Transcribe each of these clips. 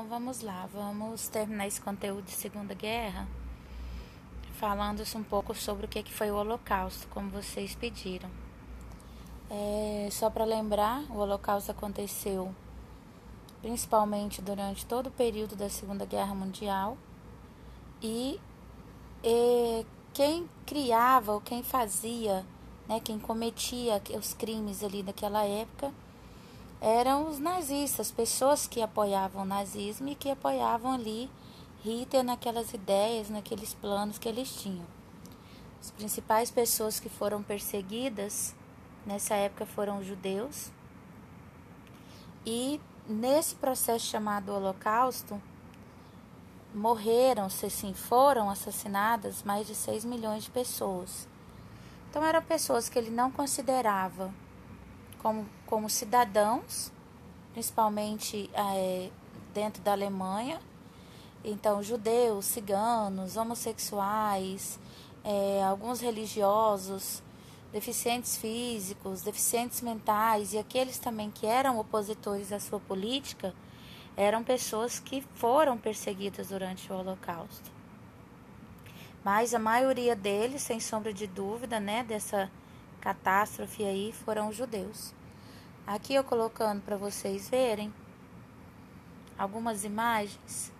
Então vamos lá, vamos terminar esse conteúdo de Segunda Guerra falando um pouco sobre o que foi o Holocausto, como vocês pediram. Só para lembrar, o Holocausto aconteceu principalmente durante todo o período da Segunda Guerra Mundial e quem criava ou quem fazia, né, quem cometia os crimes ali daquela época eram os nazistas, pessoas que apoiavam o nazismo e que apoiavam ali Hitler naquelas ideias, naqueles planos que eles tinham. As principais pessoas que foram perseguidas nessa época foram os judeus. E nesse processo chamado Holocausto, foram assassinadas mais de 6 milhões de pessoas. Então eram pessoas que ele não considerava como cidadãos, principalmente dentro da Alemanha. Então, judeus, ciganos, homossexuais, alguns religiosos, deficientes físicos, deficientes mentais e aqueles também que eram opositores à sua política, eram pessoas que foram perseguidas durante o Holocausto. Mas a maioria deles, sem sombra de dúvida, né, dessa catástrofe aí, foram os judeus. Aqui eu colocando para vocês verem algumas imagens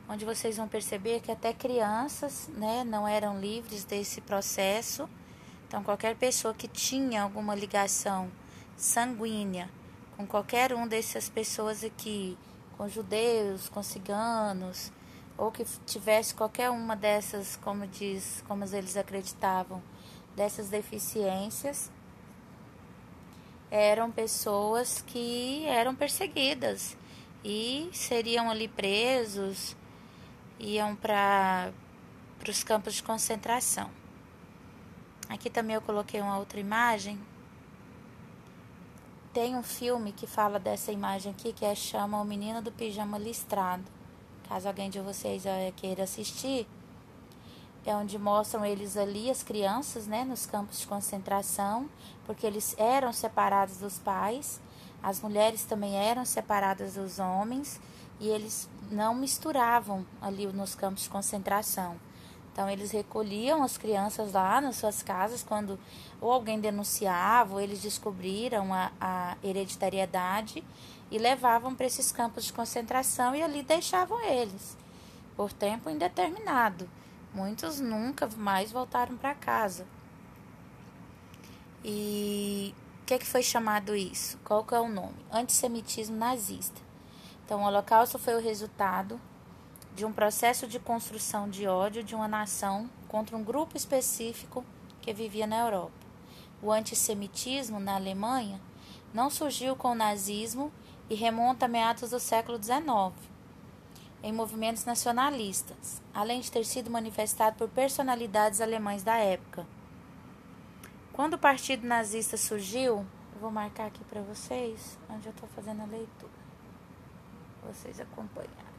onde vocês vão perceber que até crianças, né, não eram livres desse processo. Então, qualquer pessoa que tinha alguma ligação sanguínea com qualquer um dessas pessoas aqui, com judeus, com ciganos, ou que tivesse qualquer uma dessas, como eles acreditavam, dessas deficiências, eram pessoas que eram perseguidas e seriam ali presos, iam para os campos de concentração. Aqui também eu coloquei uma outra imagem. Tem um filme que fala dessa imagem aqui, que chama O Menino do Pijama Listrado. Caso alguém de vocês queira assistir, é onde mostram eles ali, as crianças, né, nos campos de concentração, porque eles eram separados dos pais, as mulheres também eram separadas dos homens, e eles não misturavam ali nos campos de concentração. Então, eles recolhiam as crianças lá nas suas casas quando ou alguém denunciava, ou eles descobriram a hereditariedade e levavam para esses campos de concentração e ali deixavam eles por tempo indeterminado. Muitos nunca mais voltaram para casa. E o que foi chamado isso? Qual que é o nome? Antissemitismo nazista. Então, o Holocausto foi o resultado de um processo de construção de ódio de uma nação contra um grupo específico que vivia na Europa. O antissemitismo na Alemanha não surgiu com o nazismo e remonta a meados do século XIX, em movimentos nacionalistas, além de ter sido manifestado por personalidades alemães da época. Quando o Partido Nazista surgiu, eu vou marcar aqui para vocês, onde eu estou fazendo a leitura, vocês acompanharem.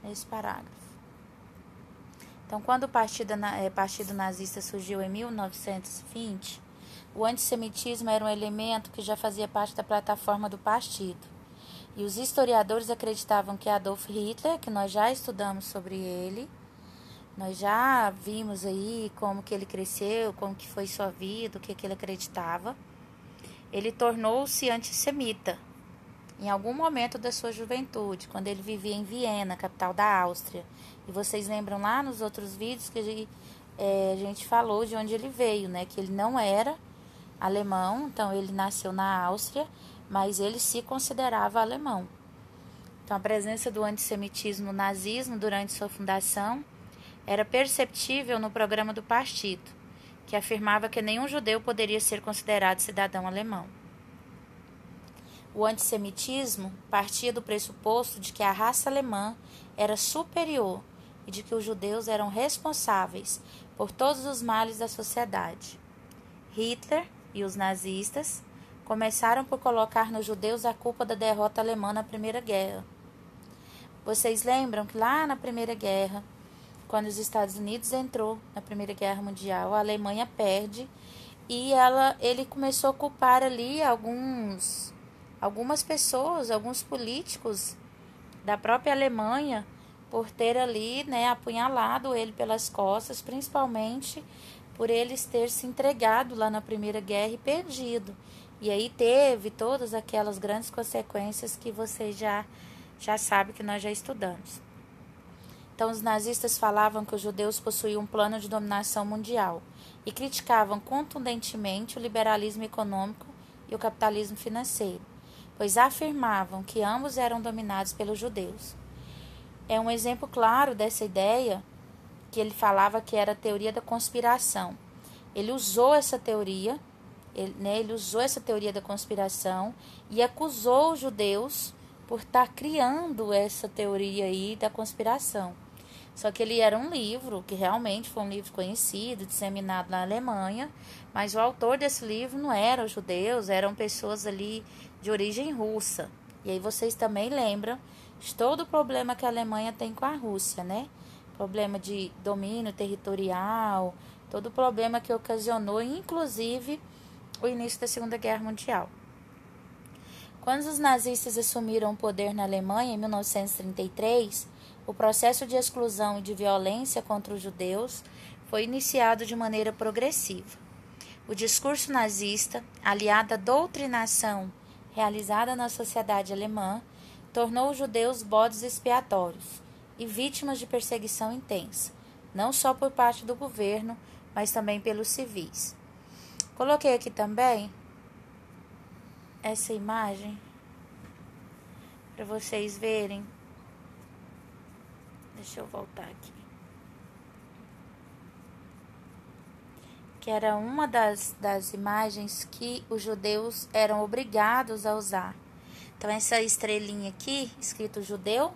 Nesse parágrafo. Então, quando o Partido Nazista surgiu em 1920, o antissemitismo era um elemento que já fazia parte da plataforma do partido. E os historiadores acreditavam que Adolf Hitler, que nós já estudamos sobre ele, nós já vimos aí como que ele cresceu, como que foi sua vida, o que ele acreditava, ele tornou-se antissemita em algum momento da sua juventude, quando ele vivia em Viena, capital da Áustria. E vocês lembram lá nos outros vídeos que a gente falou de onde ele veio, né? Que ele não era alemão, então ele nasceu na Áustria, mas ele se considerava alemão. Então a presença do antissemitismo no nazismo durante sua fundação era perceptível no programa do partido, que afirmava que nenhum judeu poderia ser considerado cidadão alemão. O antissemitismo partia do pressuposto de que a raça alemã era superior e de que os judeus eram responsáveis por todos os males da sociedade. Hitler e os nazistas começaram por colocar nos judeus a culpa da derrota alemã na Primeira Guerra. Vocês lembram que lá na Primeira Guerra, quando os Estados Unidos entrou na Primeira Guerra Mundial, a Alemanha perde e ele começou a culpar ali alguns algumas pessoas, alguns políticos da própria Alemanha, por ter ali, né, apunhalado ele pelas costas, principalmente por eles ter se entregado lá na Primeira Guerra e perdido. E aí teve todas aquelas grandes consequências que você já sabe, que nós já estudamos. Então, os nazistas falavam que os judeus possuíam um plano de dominação mundial e criticavam contundentemente o liberalismo econômico e o capitalismo financeiro, pois afirmavam que ambos eram dominados pelos judeus. É um exemplo claro dessa ideia que ele falava que era a teoria da conspiração. Ele usou essa teoria, da conspiração e acusou os judeus por estar criando essa teoria aí da conspiração. Só que ele era um livro, que realmente foi um livro conhecido, disseminado na Alemanha, mas o autor desse livro não eram judeus, eram pessoas ali de origem russa. E aí vocês também lembram de todo o problema que a Alemanha tem com a Rússia, né? Problema de domínio territorial, todo o problema que ocasionou, inclusive, o início da Segunda Guerra Mundial. Quando os nazistas assumiram o poder na Alemanha, em 1933, o processo de exclusão e de violência contra os judeus foi iniciado de maneira progressiva. O discurso nazista, aliado à doutrinação realizada na sociedade alemã, tornou os judeus bodes expiatórios e vítimas de perseguição intensa, não só por parte do governo, mas também pelos civis. Coloquei aqui também essa imagem para vocês verem. Deixa eu voltar aqui. Que era uma das imagens que os judeus eram obrigados a usar. Então, essa estrelinha aqui, escrito judeu,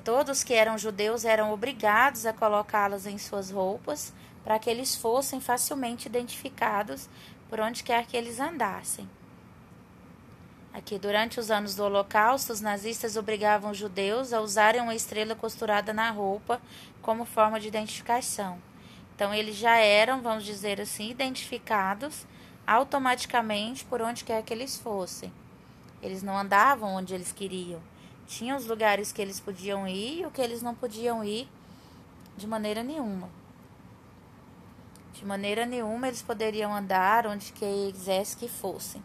todos que eram judeus eram obrigados a colocá-las em suas roupas para que eles fossem facilmente identificados por onde quer que eles andassem. Aqui, durante os anos do Holocausto, os nazistas obrigavam os judeus a usarem uma estrela costurada na roupa como forma de identificação. Então, eles já eram, vamos dizer assim, identificados automaticamente por onde quer que eles fossem. Eles não andavam onde eles queriam. Tinham os lugares que eles podiam ir e o que eles não podiam ir de maneira nenhuma. De maneira nenhuma eles poderiam andar onde quisesse que fossem.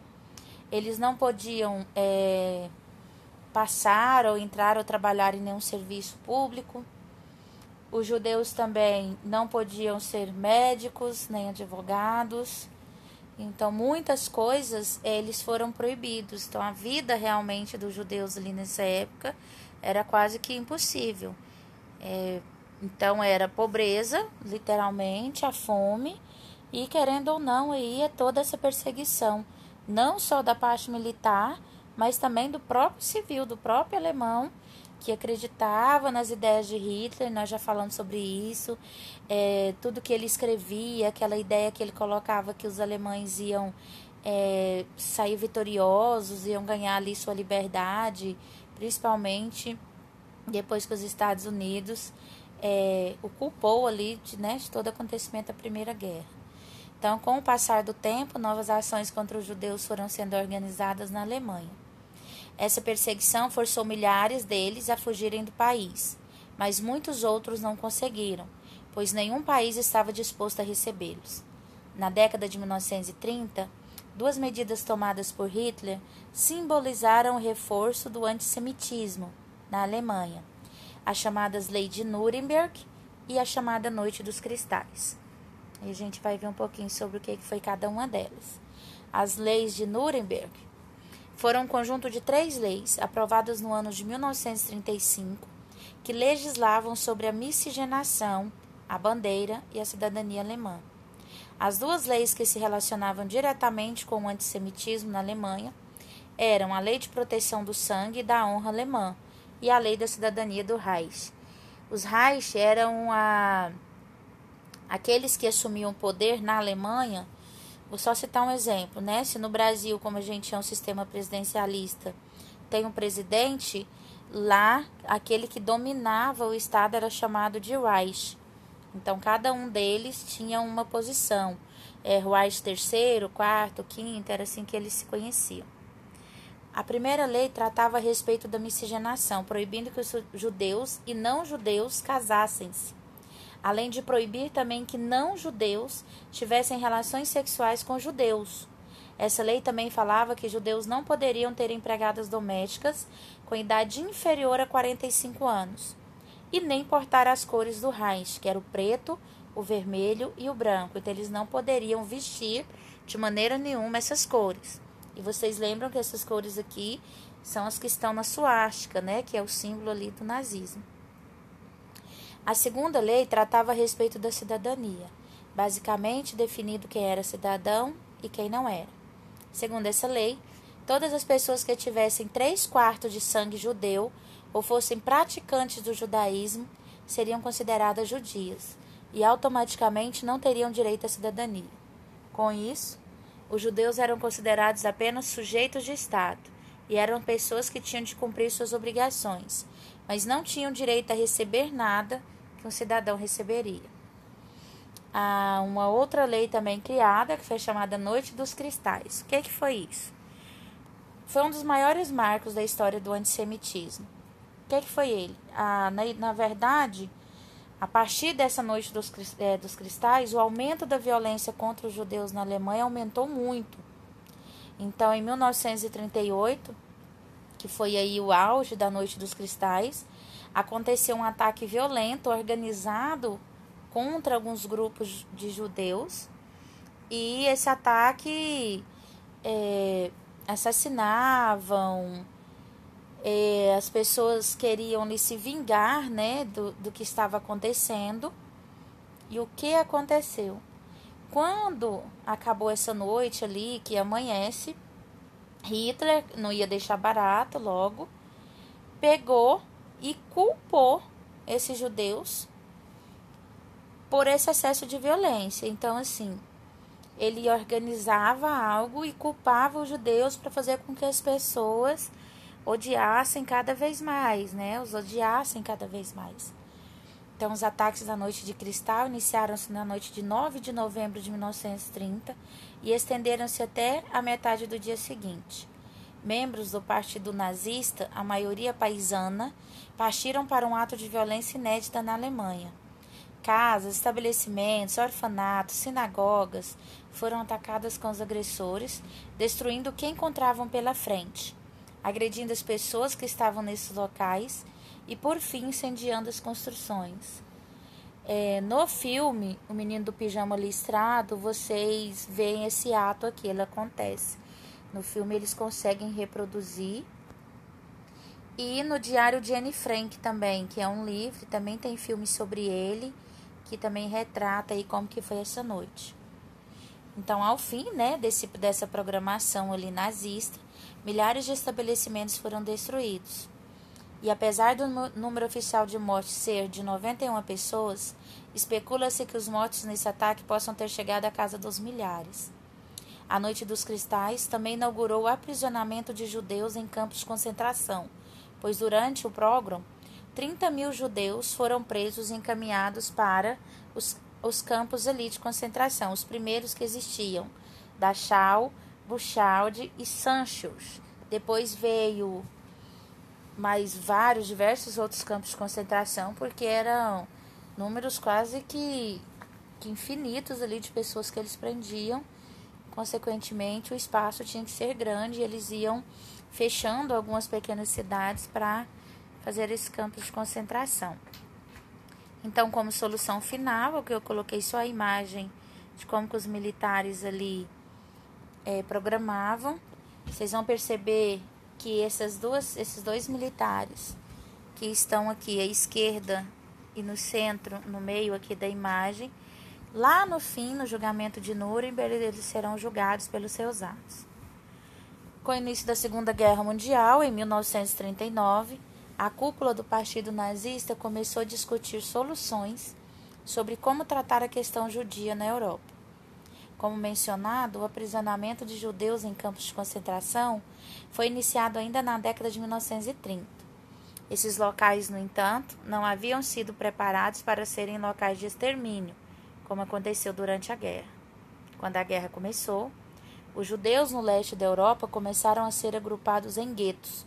Eles não podiam passar ou entrar ou trabalhar em nenhum serviço público. Os judeus também não podiam ser médicos nem advogados. Então, muitas coisas eles foram proibidos. Então, a vida realmente dos judeus ali nessa época era quase que impossível. Então, era pobreza, literalmente, a fome, e querendo ou não, aí é toda essa perseguição. Não só da parte militar, mas também do próprio civil, do próprio alemão, que acreditava nas ideias de Hitler. Nós já falamos sobre isso, tudo que ele escrevia, aquela ideia que ele colocava que os alemães iam sair vitoriosos, iam ganhar ali sua liberdade, principalmente depois que os Estados Unidos o culpou ali de todo acontecimento da Primeira Guerra. Então, com o passar do tempo, novas ações contra os judeus foram sendo organizadas na Alemanha. Essa perseguição forçou milhares deles a fugirem do país, mas muitos outros não conseguiram, pois nenhum país estava disposto a recebê-los. Na década de 1930, duas medidas tomadas por Hitler simbolizaram o reforço do antissemitismo na Alemanha, as chamadas Lei de Nuremberg e a chamada Noite dos Cristais. E a gente vai ver um pouquinho sobre o que foi cada uma delas. As leis de Nuremberg foram um conjunto de 3 leis aprovadas no ano de 1935 que legislavam sobre a miscigenação, a bandeira e a cidadania alemã. As 2 leis que se relacionavam diretamente com o antissemitismo na Alemanha eram a Lei de Proteção do Sangue e da Honra Alemã e a Lei da Cidadania do Reich. Os Reich eram aqueles que assumiam poder na Alemanha. Vou só citar um exemplo, né? Se no Brasil, como a gente é um sistema presidencialista, tem um presidente, lá aquele que dominava o Estado era chamado de Reich. Então, cada um deles tinha uma posição. Reich terceiro, quarto, quinto, era assim que eles se conheciam. A primeira lei tratava a respeito da miscigenação, proibindo que os judeus e não-judeus casassem-se, além de proibir também que não-judeus tivessem relações sexuais com judeus. Essa lei também falava que judeus não poderiam ter empregadas domésticas com idade inferior a 45 anos, e nem portar as cores do Reich, que era o preto, o vermelho e o branco. Então, eles não poderiam vestir de maneira nenhuma essas cores. E vocês lembram que essas cores aqui são as que estão na suástica, né? Que é o símbolo ali do nazismo. A segunda lei tratava a respeito da cidadania, basicamente definindo quem era cidadão e quem não era. Segundo essa lei, todas as pessoas que tivessem 3/4 de sangue judeu ou fossem praticantes do judaísmo seriam consideradas judias e automaticamente não teriam direito à cidadania. Com isso, os judeus eram considerados apenas sujeitos de Estado e eram pessoas que tinham de cumprir suas obrigações, mas não tinham direito a receber nada que um cidadão receberia. Há uma outra lei também criada, que foi chamada Noite dos Cristais. O que foi isso? Foi um dos maiores marcos da história do antissemitismo. O que foi ele? Na verdade, a partir dessa Noite dos Cristais, o aumento da violência contra os judeus na Alemanha aumentou muito. Então, em 1938, que foi aí o auge da Noite dos Cristais, aconteceu um ataque violento organizado contra alguns grupos de judeus, e esse ataque assassinavam, as pessoas queriam se vingar, né, do que estava acontecendo. E o que aconteceu? Quando acabou essa noite ali, que amanhece, Hitler, não ia deixar barato logo, pegou e culpou esses judeus por esse excesso de violência. Então, assim, ele organizava algo e culpava os judeus para fazer com que as pessoas odiassem cada vez mais, né? Os odiassem cada vez mais. Então, os ataques da Noite de Cristal iniciaram-se na noite de 9 de novembro de 1930 e estenderam-se até a metade do dia seguinte. Membros do Partido Nazista, a maioria paisana, partiram para um ato de violência inédita na Alemanha. Casas, estabelecimentos, orfanatos, sinagogas foram atacadas com os agressores, destruindo o que encontravam pela frente, agredindo as pessoas que estavam nesses locais e, por fim, incendiando as construções. No filme, O Menino do Pijama Listrado, vocês veem esse ato aqui, ele acontece. No filme eles conseguem reproduzir. E no Diário de Anne Frank também, que é um livro, também tem filme sobre ele, que também retrata aí como que foi essa noite. Então, ao fim, né, dessa programação ali nazista, milhares de estabelecimentos foram destruídos. E apesar do número oficial de mortes ser de 91 pessoas, especula-se que os mortos nesse ataque possam ter chegado à casa dos milhares. A Noite dos Cristais também inaugurou o aprisionamento de judeus em campos de concentração, pois durante o pogrom, 30.000 judeus foram presos e encaminhados para os campos ali de concentração, os primeiros que existiam, Dachau, Buchenwald e Sanchos. Depois veio mais diversos outros campos de concentração, porque eram números quase que infinitos ali de pessoas que eles prendiam. Consequentemente, o espaço tinha que ser grande e eles iam fechando algumas pequenas cidades para fazer esses campos de concentração. Então, como solução final, eu coloquei só a imagem de como que os militares ali programavam. Vocês vão perceber que esses dois militares que estão aqui à esquerda e no centro, no meio aqui da imagem, lá no fim, no julgamento de Nuremberg, eles serão julgados pelos seus atos. Com o início da Segunda Guerra Mundial, em 1939, a cúpula do Partido Nazista começou a discutir soluções sobre como tratar a questão judia na Europa. Como mencionado, o aprisionamento de judeus em campos de concentração foi iniciado ainda na década de 1930. Esses locais, no entanto, não haviam sido preparados para serem locais de extermínio, como aconteceu durante a guerra. Quando a guerra começou, Os judeus no leste da Europa começaram a ser agrupados em guetos,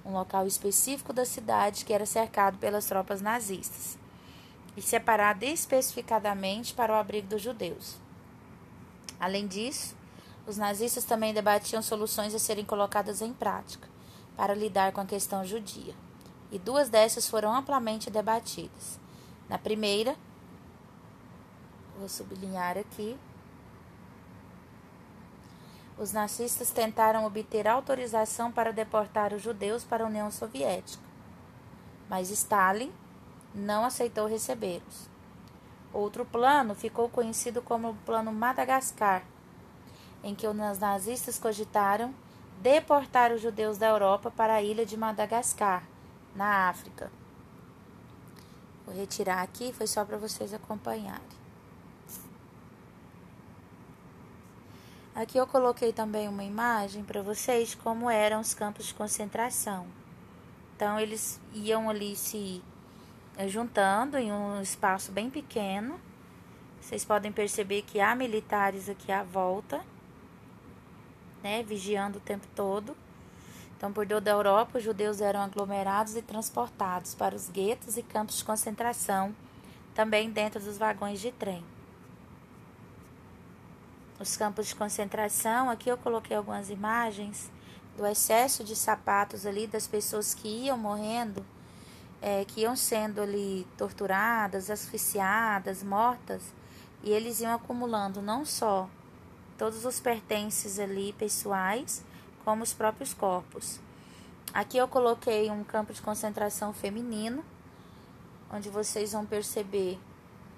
um local específico da cidade que era cercado pelas tropas nazistas, e separado especificadamente para o abrigo dos judeus. Além disso, os nazistas também debatiam soluções a serem colocadas em prática para lidar com a questão judia, e duas dessas foram amplamente debatidas. Na primeira, vou sublinhar aqui, os nazistas tentaram obter autorização para deportar os judeus para a União Soviética, mas Stalin não aceitou recebê-los. Outro plano ficou conhecido como o Plano Madagascar, em que os nazistas cogitaram deportar os judeus da Europa para a ilha de Madagascar, na África. Vou retirar aqui, foi só para vocês acompanharem. Aqui eu coloquei também uma imagem para vocês de como eram os campos de concentração. Então, eles iam ali se juntando em um espaço bem pequeno. Vocês podem perceber que há militares aqui à volta, né, vigiando o tempo todo. Então, por toda a Europa, os judeus eram aglomerados e transportados para os guetos e campos de concentração, também dentro dos vagões de trem. Os campos de concentração, aqui eu coloquei algumas imagens do excesso de sapatos ali das pessoas que iam morrendo, que iam sendo ali torturadas, asfixiadas, mortas, e eles iam acumulando não só todos os pertences ali pessoais, como os próprios corpos. Aqui eu coloquei um campo de concentração feminino, onde vocês vão perceber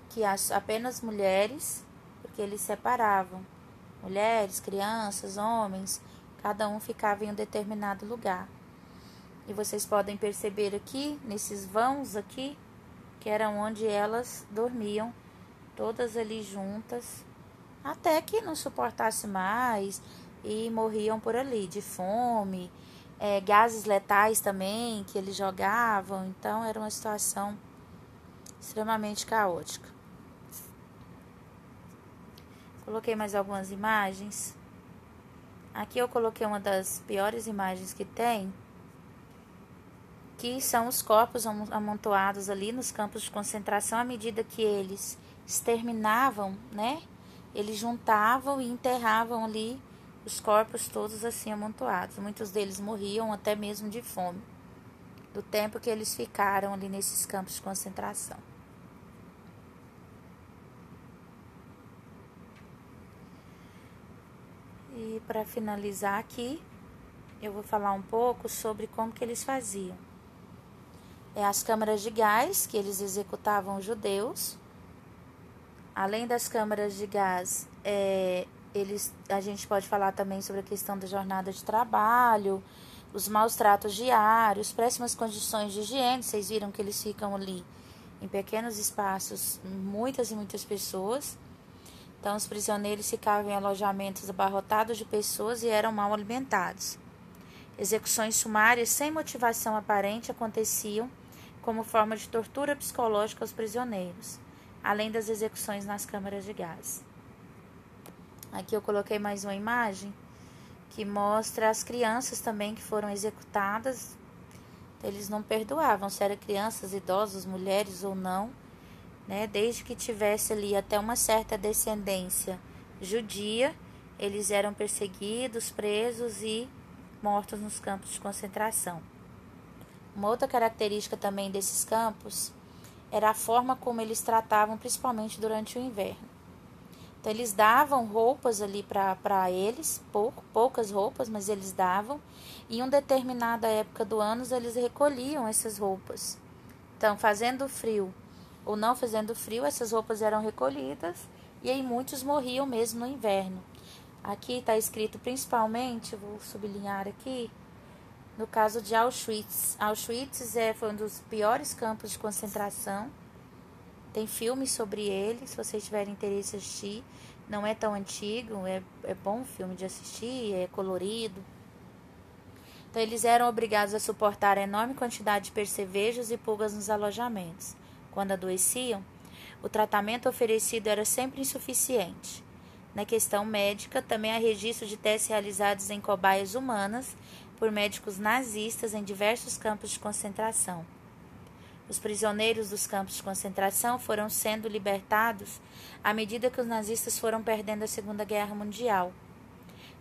que apenas mulheres, porque eles separavam mulheres, crianças, homens, cada um ficava em um determinado lugar. E vocês podem perceber aqui, nesses vãos aqui, que eram onde elas dormiam, todas ali juntas, até que não suportasse mais e morriam por ali, de fome, gases letais também, que eles jogavam. Então, era uma situação extremamente caótica. Coloquei mais algumas imagens. Aqui eu coloquei uma das piores imagens que tem, que são os corpos amontoados ali nos campos de concentração. À medida que eles exterminavam, né, eles juntavam e enterravam ali os corpos todos assim amontoados. Muitos deles morriam até mesmo de fome, do tempo que eles ficaram ali nesses campos de concentração. E para finalizar aqui, eu vou falar um pouco sobre como que eles faziam. As câmaras de gás, que eles executavam os judeus. Além das câmaras de gás, a gente pode falar também sobre a questão da jornada de trabalho, os maus tratos diários, péssimas condições de higiene. Vocês viram que eles ficam ali em pequenos espaços, muitas e muitas pessoas. Então, os prisioneiros ficavam em alojamentos abarrotados de pessoas e eram mal alimentados. Execuções sumárias sem motivação aparente aconteciam como forma de tortura psicológica aos prisioneiros, além das execuções nas câmaras de gás. Aqui eu coloquei mais uma imagem que mostra as crianças também que foram executadas. Eles não perdoavam se eram crianças, idosos, mulheres ou não, né? Desde que tivesse ali até uma certa descendência judia, eles eram perseguidos, presos e mortos nos campos de concentração. Uma outra característica também desses campos era a forma como eles tratavam, principalmente durante o inverno. Então, eles davam roupas ali para eles, poucas roupas, mas eles davam. E em uma determinada época do ano, eles recolhiam essas roupas. Então, fazendo frio ou não fazendo frio, essas roupas eram recolhidas e aí muitos morriam mesmo no inverno. Aqui está escrito principalmente, vou sublinhar aqui, no caso de Auschwitz. Auschwitz foi um dos piores campos de concentração. Tem filmes sobre ele, se vocês tiverem interesse em assistir. Não é tão antigo, é bom filme de assistir, é colorido. Então, eles eram obrigados a suportar a enorme quantidade de percevejos e pulgas nos alojamentos. Quando adoeciam, o tratamento oferecido era sempre insuficiente. Na questão médica, também há registro de testes realizados em cobaias humanas por médicos nazistas em diversos campos de concentração. Os prisioneiros dos campos de concentração foram sendo libertados à medida que os nazistas foram perdendo a Segunda Guerra Mundial.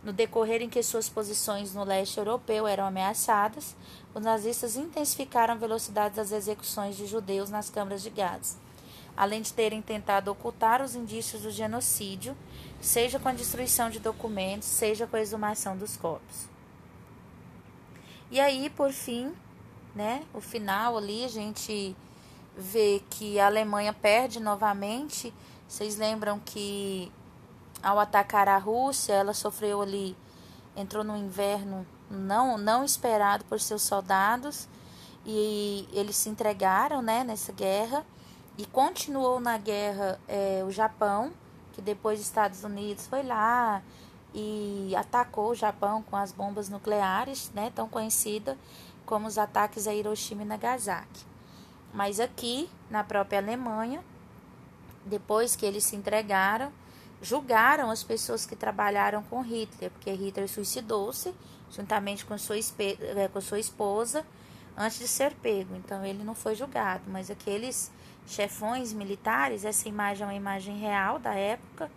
No decorrer em que suas posições no leste europeu eram ameaçadas, os nazistas intensificaram a velocidade das execuções de judeus nas câmaras de gás, além de terem tentado ocultar os indícios do genocídio, seja com a destruição de documentos, seja com a exumação dos corpos. E aí, por fim, o final ali, a gente vê que a Alemanha perde novamente. Vocês lembram que ao atacar a Rússia, ela sofreu ali, entrou no inverno não esperado por seus soldados, e eles se entregaram, nessa guerra, e continuou na guerra o Japão, que depois os Estados Unidos foi lá e atacou o Japão com as bombas nucleares, tão conhecida como os ataques a Hiroshima e Nagasaki. Mas aqui, na própria Alemanha, depois que eles se entregaram, julgaram as pessoas que trabalharam com Hitler, porque Hitler suicidou-se juntamente com sua esposa antes de ser pego. Então ele não foi julgado, mas aqueles chefões militares, essa imagem é uma imagem real da época,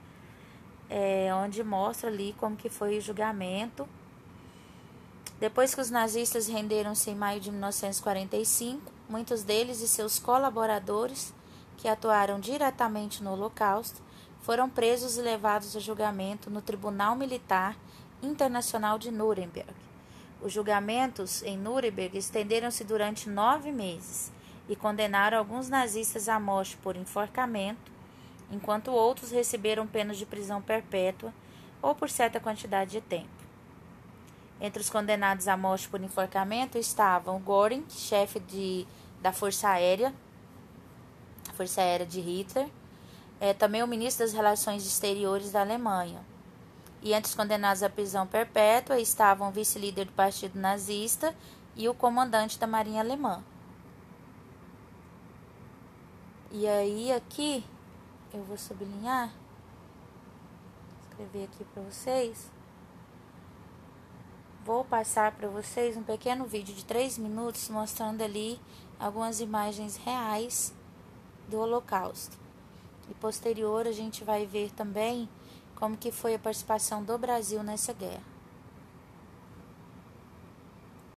onde mostra ali como que foi o julgamento. Depois que os nazistas renderam-se em maio de 1945, muitos deles e seus colaboradores, que atuaram diretamente no Holocausto, foram presos e levados a julgamento no Tribunal Militar Internacional de Nuremberg. Os julgamentos em Nuremberg estenderam-se durante 9 meses e condenaram alguns nazistas à morte por enforcamento, enquanto outros receberam penas de prisão perpétua ou por certa quantidade de tempo. Entre os condenados à morte por enforcamento estavam Göring, chefe da Força Aérea de Hitler, também o ministro das Relações Exteriores da Alemanha. E entre os condenados à prisão perpétua estavam o vice-líder do Partido Nazista e o comandante da Marinha Alemã. E aí aqui, eu vou sublinhar, escrever aqui para vocês. Vou passar para vocês um pequeno vídeo de 3 minutos mostrando ali algumas imagens reais do Holocausto. E posterior a gente vai ver também como que foi a participação do Brasil nessa guerra.